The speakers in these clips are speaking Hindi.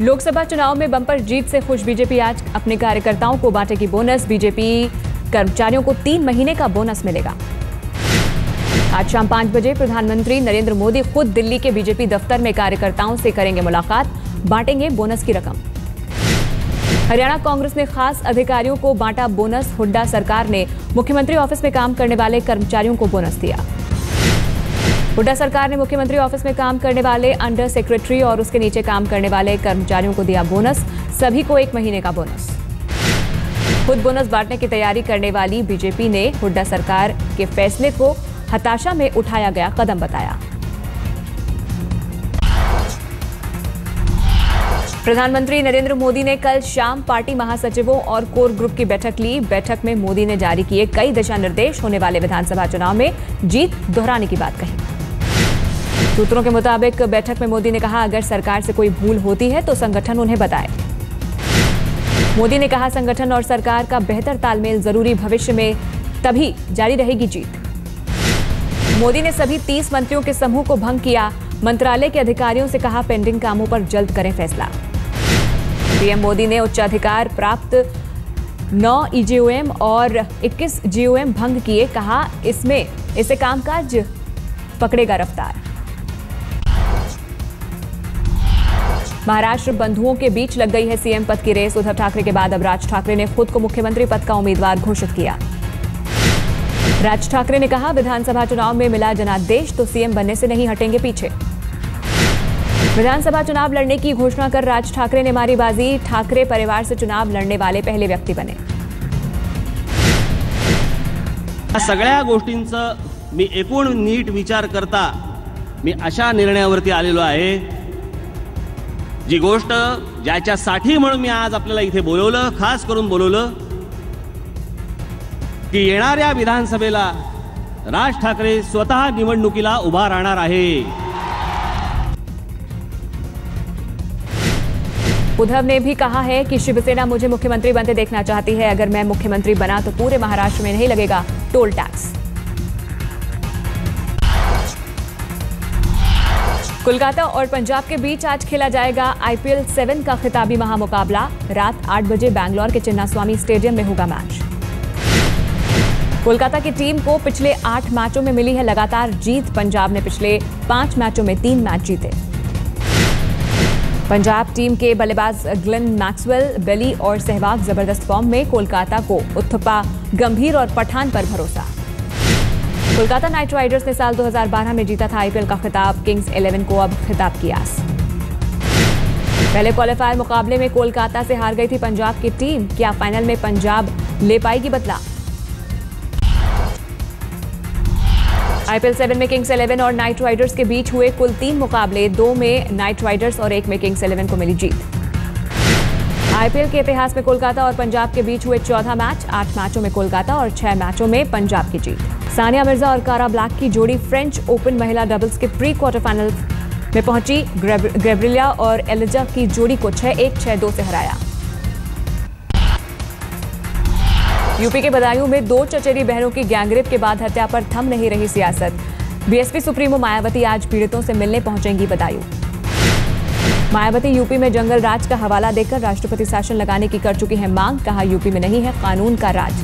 लोकसभा चुनाव में बम्पर जीत से खुश बीजेपी आज अपने कार्यकर्ताओं को बांटेगी बोनस। बीजेपी कर्मचारियों को 3 महीने का बोनस मिलेगा। आज शाम 5 बजे प्रधानमंत्री नरेंद्र मोदी खुद दिल्ली के बीजेपी दफ्तर में कार्यकर्ताओं से करेंगे मुलाकात, बांटेंगे बोनस की रकम। हरियाणा कांग्रेस ने खास अधिकारियों को बांटा बोनस। हुड्डा सरकार ने मुख्यमंत्री ऑफिस में काम करने वाले कर्मचारियों को बोनस दिया। हुड्डा सरकार ने मुख्यमंत्री ऑफिस में काम करने वाले अंडर सेक्रेटरी और उसके नीचे काम करने वाले कर्मचारियों को दिया बोनस, सभी को 1 महीने का बोनस। खुद बोनस बांटने की तैयारी करने वाली बीजेपी ने हुड्डा सरकार के फैसले को हताशा में उठाया गया कदम बताया। प्रधानमंत्री नरेंद्र मोदी ने कल शाम पार्टी महासचिवों और कोर ग्रुप की बैठक ली। बैठक में मोदी ने जारी किए कई दिशा निर्देश, होने वाले विधानसभा चुनाव में जीत दोहराने की बात कही। सूत्रों के मुताबिक बैठक में मोदी ने कहा, अगर सरकार से कोई भूल होती है तो संगठन उन्हें बताए। मोदी ने कहा, संगठन और सरकार का बेहतर तालमेल जरूरी, भविष्य में तभी जारी रहेगी जीत। मोदी ने सभी 30 मंत्रियों के समूह को भंग किया। मंत्रालय के अधिकारियों से कहा, पेंडिंग कामों पर जल्द करें फैसला। पीएम मोदी ने उच्चाधिकार प्राप्त 9 ईजीओएम और 21 जीओएम भंग किए। कहा, इससे कामकाज पकड़ेगा रफ्तार। महाराष्ट्र बंधुओं के बीच लग गई है सीएम पद की रेस। उद्धव ठाकरे के बाद अब राज ठाकरे ने खुद को मुख्यमंत्री पद का उम्मीदवार घोषित किया। राज ठाकरे ने कहा, विधानसभा चुनाव में मिला जनादेश तो सीएम बनने से नहीं हटेंगे पीछे। विधानसभा चुनाव लड़ने की घोषणा कर राज ठाकरे ने मारी बाजी। ठाकरे परिवार से चुनाव लड़ने वाले पहले व्यक्ती बने। सगळ्या गोष्टींचा मी एकूण नीट विचार करता मी अशा निर्णयावरती आलेलो आहे, जी गोष्ट ज्याच्यासाठी म्हणून मी आज आपल्याला इथे बोलवलं, खास करून बोलवलं, की येणाऱ्या विधानसभेला राज ठाकरे स्वतः निवडणुकीला उभा राहणार आहे। उद्धव ने भी कहा है कि शिवसेना मुझे मुख्यमंत्री बनते देखना चाहती है। अगर मैं मुख्यमंत्री बना तो पूरे महाराष्ट्र में नहीं लगेगा टोल टैक्स। कोलकाता और पंजाब के बीच आज खेला जाएगा आईपीएल 7 का खिताबी महामुकाबला। रात 8 बजे बैंगलोर के चिन्नास्वामी स्टेडियम में होगा मैच। कोलकाता की टीम को पिछले 8 मैचों में मिली है लगातार जीत। पंजाब ने पिछले 5 मैचों में 3 मैच जीते। पंजाब टीम के बल्लेबाज ग्लेन मैक्सवेल, बेली और सहवाग जबरदस्त फॉर्म में। कोलकाता को उत्थप्पा, गंभीर और पठान पर भरोसा। कोलकाता नाइट राइडर्स ने साल 2012 में जीता था आईपीएल का खिताब। किंग्स 11 को अब खिताब की आस। पहले क्वालिफायर मुकाबले में कोलकाता से हार गई थी पंजाब की टीम। क्या फाइनल में पंजाब ले पाएगी बदला? आईपीएल 7 में किंग्स 11 और नाइट राइडर्स के बीच हुए कुल 3 मुकाबले। 2 में नाइट राइडर्स और 1 में किंग्स 11 को मिली जीत। आईपीएल के इतिहास में कोलकाता और पंजाब के बीच हुए 14 मैच। 8 मैचों में कोलकाता और 6 मैचों में पंजाब की जीत। सानिया मिर्जा और कारा ब्लैक की जोड़ी फ्रेंच ओपन महिला डबल्स के प्री क्वार्टर फाइनल में पहुंची। गैब्रिएला और एलिजा की जोड़ी को 6-1, 6-2 से हराया। यूपी के बदायूं में 2 चचेरी बहनों की गैंगरेप के बाद हत्या पर थम नहीं रही सियासत। बीएसपी सुप्रीमो मायावती आज पीड़ितों से मिलने पहुंचेंगी बदायूं। मायावती यूपी में जंगल राज का हवाला देकर राष्ट्रपति शासन लगाने की कर चुकी है मांग। कहा, यूपी में नहीं है कानून का राज।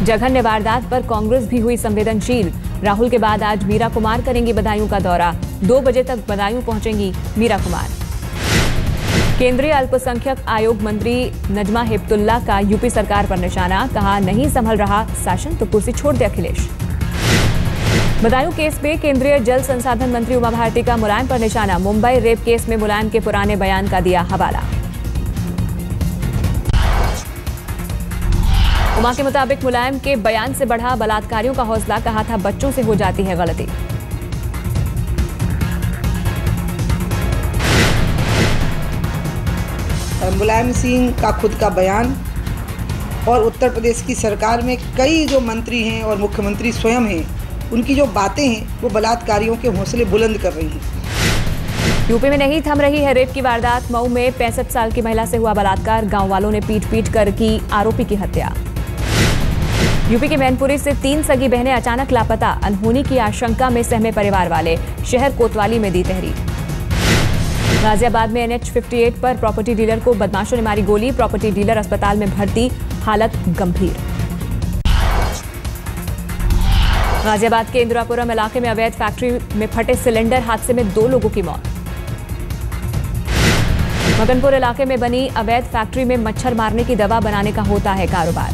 जघन्य वारदात पर कांग्रेस भी हुई संवेदनशील। राहुल के बाद आज मीरा कुमार करेंगी बदायूं का दौरा। 2 बजे तक बदायूं पहुंचेंगी मीरा कुमार। केंद्रीय अल्पसंख्यक आयोग मंत्री नजमा हेपतुल्ला का यूपी सरकार पर निशाना। कहा, नहीं संभल रहा शासन तो कुर्सी छोड़ दे अखिलेश। बदायूं केस में केंद्रीय जल संसाधन मंत्री उमा भारती का मुलायम पर निशाना। मुंबई रेप केस में मुलायम के पुराने बयान का दिया हवाला। उमा के मुताबिक मुलायम के बयान से बढ़ा बलात्कारियों का हौसला। कहा था, बच्चों से हो जाती है गलती। मुलायम सिंह का खुद का बयान और उत्तर प्रदेश की सरकार में कई जो मंत्री हैं और मुख्यमंत्री स्वयं हैं, उनकी जो बातें हैं वो बलात्कारियों के हौसले बुलंद कर रही हैं। यूपी में नहीं थम रही है रेप की वारदात। मऊ में 65 साल की महिला से हुआ बलात्कार। गांव वालों ने पीट कर की आरोपी की हत्या। यूपी के मैनपुरी से 3 सगी बहनें अचानक लापता। अनहोनी की आशंका में सहमे परिवार वाले। शहर कोतवाली में दी तहरीर। गाजियाबाद में NH-58 पर प्रॉपर्टी डीलर को बदमाशों ने मारी गोली। प्रॉपर्टी डीलर अस्पताल में भर्ती, हालत गंभीर। गाजियाबाद के इंदिरापुरम इलाके में अवैध फैक्ट्री में फटे सिलेंडर हादसे में 2 लोगों की मौत। मगनपुर इलाके में बनी अवैध फैक्ट्री में मच्छर मारने की दवा बनाने का होता है कारोबार।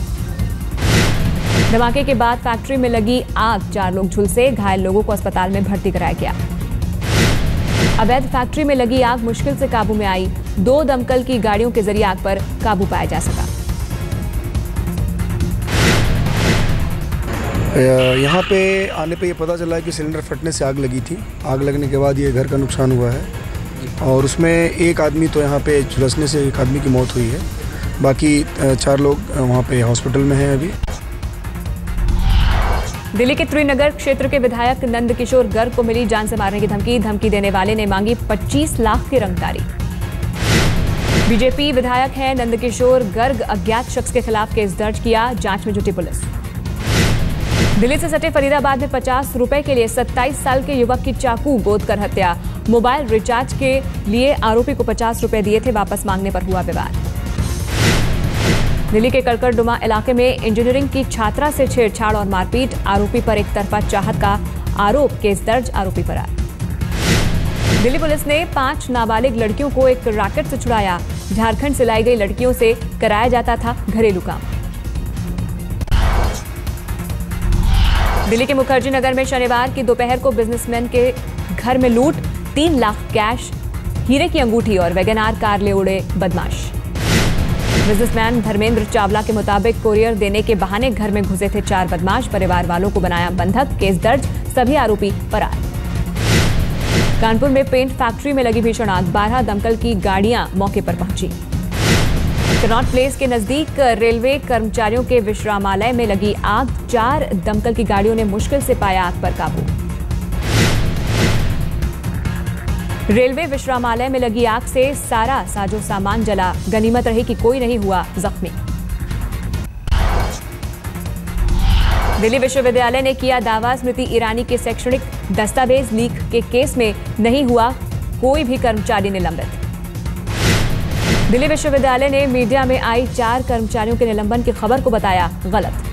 धमाके के बाद फैक्ट्री में लगी आग, 4 लोग झुलसे, घायल लोगों को अस्पताल में भर्ती कराया गया। अवैध फैक्ट्री में लगी आग मुश्किल से काबू में आई। 2 दमकल की गाड़ियों के जरिए आग पर काबू पाया जा सका। यहाँ पे आने पे ये पता चला है कि सिलेंडर फटने से आग लगी थी। आग लगने के बाद ये घर का नुकसान हुआ है और उसमें एक आदमी तो यहाँ पे झुलसने से एक आदमी की मौत हुई है। बाकी 4 लोग वहाँ पे हॉस्पिटल में हैं अभी। दिल्ली के त्रिनगर क्षेत्र के विधायक नंदकिशोर गर्ग को मिली जान से मारने की धमकी। धमकी देने वाले ने मांगी 25 लाख की रंगदारी। बीजेपी विधायक है नंदकिशोर गर्ग, अज्ञात शख्स के खिलाफ केस दर्ज किया, जांच में जुटी पुलिस। दिल्ली से सटे फरीदाबाद में 50 रुपए के लिए 27 साल के युवक की चाकू गोद कर हत्या। मोबाइल रिचार्ज के लिए आरोपी को 50 रुपए दिए थे, वापस मांगने पर हुआ विवाद। दिल्ली के कड़कड़डुमा इलाके में इंजीनियरिंग की छात्रा से छेड़छाड़ और मारपीट, आरोपी पर एक तरफा चाहत का आरोप, केस दर्ज, आरोपी फरार। दिल्ली पुलिस ने 5 नाबालिग लड़कियों को एक रैकेट से छुड़ाया। झारखंड से लाई गई लड़कियों से कराया जाता था घरेलू काम। दिल्ली के मुखर्जी नगर में शनिवार की दोपहर को बिजनेसमैन के घर में लूट, 3 लाख कैश, हीरे की अंगूठी और वैगनआर कार ले उड़े बदमाश। बिजनेसमैन धर्मेंद्र चावला के मुताबिक कोरियर देने के बहाने घर में घुसे थे 4 बदमाश। परिवार वालों को बनाया बंधक, केस दर्ज, सभी आरोपी फरार। कानपुर में पेंट फैक्ट्री में लगी भीषण आग, 12 दमकल की गाड़ियां मौके पर पहुंची। कनॉट प्लेस के नजदीक रेलवे कर्मचारियों के विश्रामालय में लगी आग, 4 दमकल की गाड़ियों ने मुश्किल से पाया आग पर काबू। रेलवे विश्रामालय में लगी आग से सारा साजो सामान जला, गनीमत रही कि कोई नहीं हुआ जख्मी। दिल्ली विश्वविद्यालय ने किया दावा, स्मृति ईरानी के शैक्षणिक दस्तावेज लीक के केस में नहीं हुआ कोई भी कर्मचारी निलंबित। दिल्ली विश्वविद्यालय ने मीडिया में आई 4 कर्मचारियों के निलंबन की खबर को बताया गलत।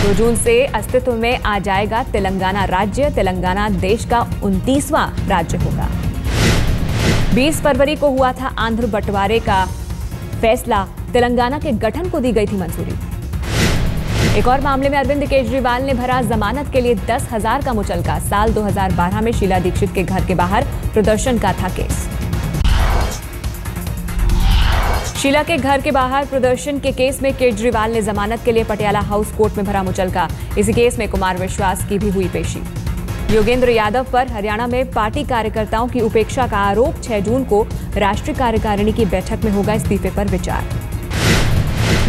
2 जून से अस्तित्व में आ जाएगा तेलंगाना राज्य। तेलंगाना देश का 29वां राज्य होगा। 20 फरवरी को हुआ था आंध्र बंटवारे का फैसला, तेलंगाना के गठन को दी गई थी मंजूरी। एक और मामले में अरविंद केजरीवाल ने भरा जमानत के लिए 10,000 का मुचलका। साल 2012 में शीला दीक्षित के घर के बाहर प्रदर्शन का था केस। शीला के घर के बाहर प्रदर्शन के केस में केजरीवाल ने जमानत के लिए पटियाला हाउस कोर्ट में भरा मुचलका। इसी केस में कुमार विश्वास की भी हुई पेशी। योगेंद्र यादव पर हरियाणा में पार्टी कार्यकर्ताओं की उपेक्षा का आरोप। 6 जून को राष्ट्रीय कार्यकारिणी की बैठक में होगा इस्तीफे पर विचार।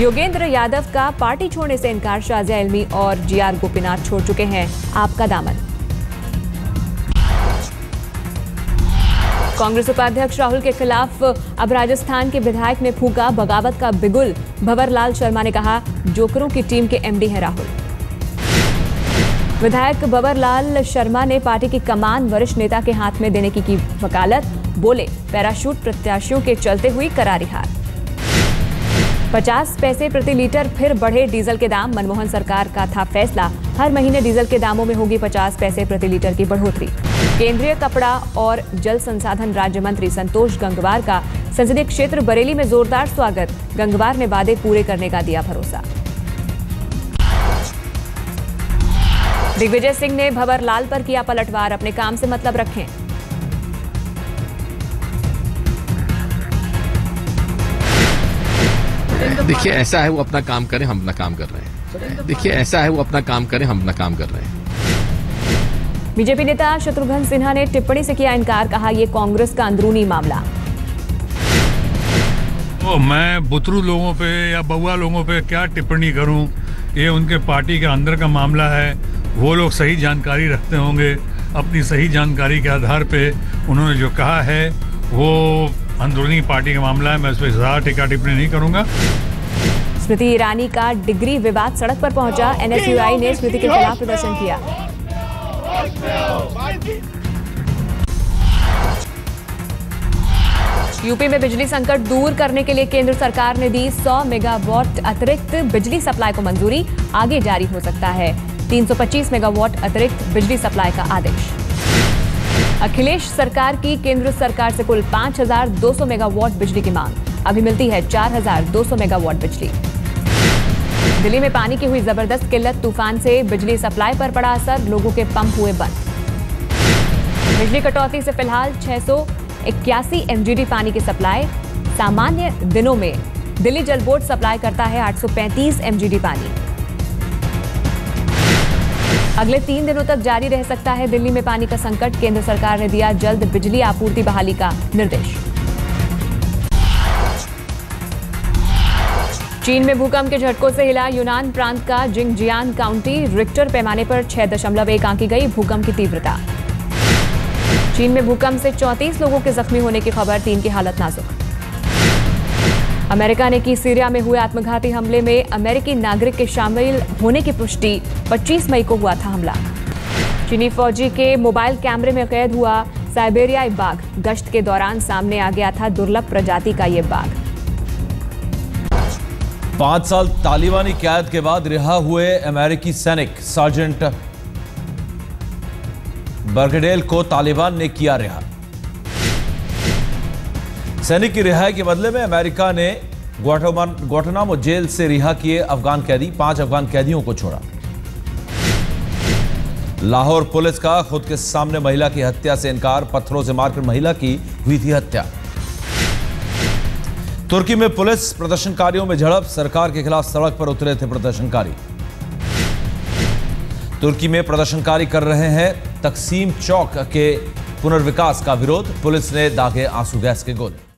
योगेंद्र यादव का पार्टी छोड़ने से इनकार, शाजिया इल्मी और GR गोपीनाथ छोड़ चुके हैं आपका दामन। कांग्रेस उपाध्यक्ष राहुल के खिलाफ अब राजस्थान के विधायक ने फूंका बगावत का बिगुल। भंवरलाल शर्मा ने कहा, जोकरों की टीम के MD है राहुल। विधायक भंवरलाल शर्मा ने पार्टी की कमान वरिष्ठ नेता के हाथ में देने की वकालत। बोले, पैराशूट प्रत्याशियों के चलते हुई करारी हार। 50 पैसे प्रति लीटर फिर बढ़े डीजल के दाम। मनमोहन सरकार का था फैसला, हर महीने डीजल के दामों में होगी 50 पैसे प्रति लीटर की बढ़ोतरी। केंद्रीय कपड़ा और जल संसाधन राज्य मंत्री संतोष गंगवार का संसदीय क्षेत्र बरेली में जोरदार स्वागत। गंगवार ने वादे पूरे करने का दिया भरोसा। दिग्विजय सिंह ने भंवरलाल पर किया पलटवार, अपने काम से मतलब रखें। देखिए, ऐसा है वो अपना काम करें, हम अपना काम कर रहे हैं। देखिए, ऐसा है वो अपना काम करें, हम अपना काम कर रहे हैं। बीजेपी नेता शत्रुघ्न सिन्हा ने टिप्पणी से किया इनकार, कहा यह कांग्रेस का अंदरूनी मामला। तो मैं बुतरू लोगों पे या बउआ लोगों पे क्या टिप्पणी करूं, ये उनके पार्टी के अंदर का मामला है। वो लोग सही जानकारी रखते होंगे, अपनी सही जानकारी के आधार पे उन्होंने जो कहा है वो अंदरूनी पार्टी का मामला है। मैं उस पर ज़्यादा टीका टिप्पणी नहीं करूंगा। स्मृति ईरानी का डिग्री विवाद सड़क पर पहुंचा। NSUI ने स्मृति के खिलाफ प्रदर्शन किया। यूपी में बिजली संकट दूर करने के लिए केंद्र सरकार ने दी 100 मेगावाट अतिरिक्त बिजली सप्लाई को मंजूरी। आगे जारी हो सकता है 325 मेगावाट अतिरिक्त बिजली सप्लाई का आदेश। अखिलेश सरकार की केंद्र सरकार से कुल 5,200 मेगावाट बिजली की मांग। अभी मिलती है 4,200 मेगावाट बिजली। दिल्ली में पानी की हुई जबरदस्त किल्लत, तूफान से बिजली सप्लाई पर पड़ा असर, लोगों के पंप हुए बंद। बिजली कटौती से फिलहाल 681 एमजीडी पानी की सप्लाई। सामान्य दिनों में दिल्ली जल बोर्ड सप्लाई करता है 835 एमजीडी पानी। अगले 3 दिनों तक जारी रह सकता है दिल्ली में पानी का संकट। केंद्र सरकार ने दिया जल्द बिजली आपूर्ति बहाली का निर्देश। चीन में भूकंप के झटकों से हिला यूनान प्रांत का जिंगजियान काउंटी। रिक्टर पैमाने पर 6.1 आंकी गई भूकंप की तीव्रता। चीन में भूकंप से 34 लोगों के जख्मी होने की खबर, 3 की हालत नाजुक। अमेरिका ने की सीरिया में हुए आत्मघाती हमले में अमेरिकी नागरिक के शामिल होने की पुष्टि। 25 मई को हुआ था हमला। चीनी फौजी के मोबाइल कैमरे में कैद हुआ साइबेरियाई बाघ। गश्त के दौरान सामने आ गया था दुर्लभ प्रजाति का ये बाघ। 5 साल तालिबानी कैद के बाद रिहा हुए अमेरिकी सैनिक सार्जेंट बर्गडेल को तालिबान ने किया रिहा। सैनिक की रिहाई के बदले में अमेरिका ने ग्वाटेमाला जेल से रिहा किए अफगान कैदी। 5 अफगान कैदियों को छोड़ा। लाहौर पुलिस का खुद के सामने महिला की हत्या से इनकार। पत्थरों से मारकर महिला की हुई थी हत्या। तुर्की में पुलिस प्रदर्शनकारियों में झड़प। सरकार के खिलाफ सड़क पर उतरे थे प्रदर्शनकारी। तुर्की में प्रदर्शनकारी कर रहे हैं तकसीम चौक के पुनर्विकास का विरोध। पुलिस ने दागे आंसू गैस के गोले।